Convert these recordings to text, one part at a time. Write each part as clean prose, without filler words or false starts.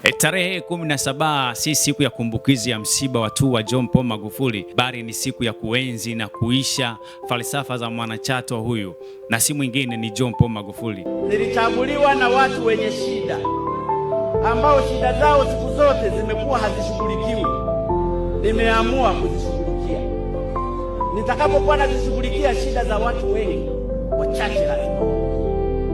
Tarehe 17 si siku ya kumbukizi ya msiba wa tu wa John Pombe Magufuli, bali ni siku ya kuenzi na kuisha falsafa za mwanachato huyu, na si mwingine ni John Pombe Magufuli. Nilichaguliwa na watu wenye shida ambao shida zao siku zote zimekuwa hazishughulikiwi. Nimeamua kuzishughulikia. Nitakapokuwa nazishughulikia shida za watu wengi, wachache lazima.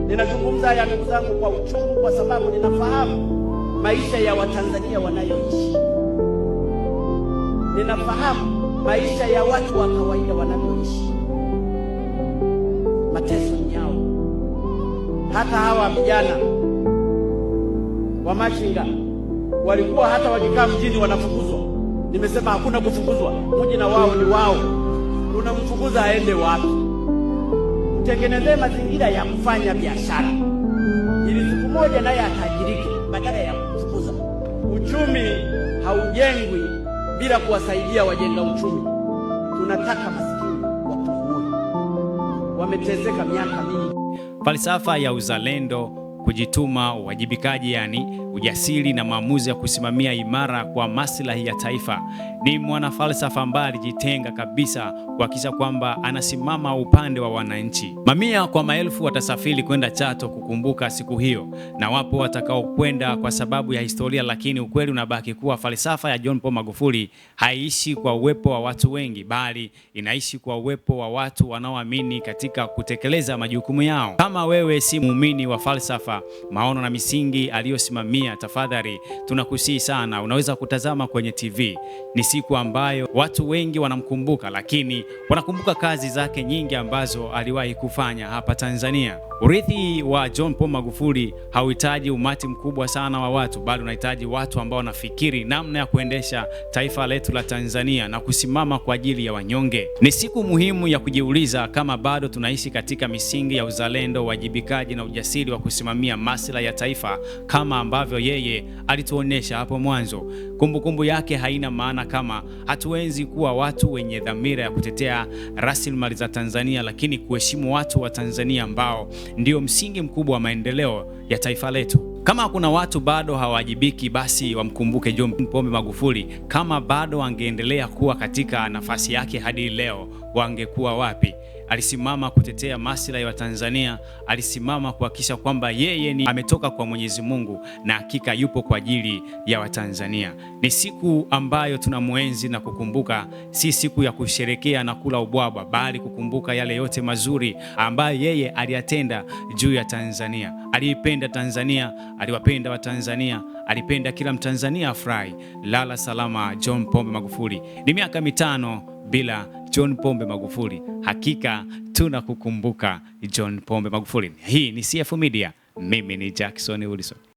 Ninazungumza haya ndugu zangu kwa uchungu, kwa sababu ninafahamu maisha ya Watanzania wanayoishi. Ninafahamu maisha ya watu wa kawaida wanavyoishi. Mateso ni yao. Hata hawa vijana wa machinga walikuwa hata wakikaa mjini wanafukuzwa. Nimesema hakuna kufukuzwa, mji na wao ni wao. Unamfukuza aende wapi? Mtengenezee mazingira ya kufanya biashara ili siku moja naye atajirike badala ya kufukuza. Uchumi haujengwi bila kuwasaidia wajenga uchumi. Tunataka maskini wapungue, wameteseka miaka mingi. Falsafa ya uzalendo, kujituma, uwajibikaji, yani ujasiri na maamuzi ya kusimamia imara kwa maslahi ya taifa. Ni mwanafalsafa ambaye alijitenga kabisa kuhakikisha kwamba anasimama upande wa wananchi. Mamia kwa maelfu watasafiri kwenda Chato kukumbuka siku hiyo, na wapo watakao kwenda kwa sababu ya historia, lakini ukweli unabaki kuwa falsafa ya John Pombe Magufuli haiishi kwa uwepo wa watu wengi, bali inaishi kwa uwepo wa watu wanaoamini katika kutekeleza majukumu yao. Kama wewe si muumini wa falsafa, maono na misingi aliyosimamia, tafadhali tunakusihi sana, unaweza kutazama kwenye TV. Ni siku ambayo watu wengi wanamkumbuka, lakini wanakumbuka kazi zake nyingi ambazo aliwahi kufanya hapa Tanzania. Urithi wa John Pombe Magufuli hauhitaji umati mkubwa sana wa watu, bali unahitaji watu ambao wanafikiri namna ya kuendesha taifa letu la Tanzania na kusimama kwa ajili ya wanyonge. Ni siku muhimu ya kujiuliza kama bado tunaishi katika misingi ya uzalendo, wajibikaji na ujasiri wa kusimamia maslahi ya taifa kama ambavyo yeye alituonesha hapo mwanzo. Kumbukumbu yake haina maana kama hatuenzi kuwa watu wenye dhamira ya kutetea rasilimali za Tanzania, lakini kuheshimu watu wa Tanzania ambao ndio msingi mkubwa wa maendeleo ya taifa letu. Kama kuna watu bado hawajibiki, basi wamkumbuke John Pombe Magufuli. Kama bado wangeendelea kuwa katika nafasi yake hadi leo, wangekuwa wapi? Alisimama kutetea maslahi ya Tanzania, alisimama kuhakikisha kwamba yeye ni ametoka kwa Mwenyezi Mungu na hakika yupo kwa ajili ya Watanzania. Ni siku ambayo tunamuenzi na kukumbuka, si siku ya kusherekea na kula ubwabwa, bali kukumbuka yale yote mazuri ambayo yeye aliyatenda juu ya Tanzania. Aliipenda Tanzania, aliwapenda Watanzania, alipenda kila Mtanzania afurahi. Lala salama John Pombe Magufuli. Ni miaka 5 bila John Pombe Magufuli. Hakika tunakukumbuka John Pombe Magufuli. Hii ni CF Media. Mimi ni Jackson Wilson.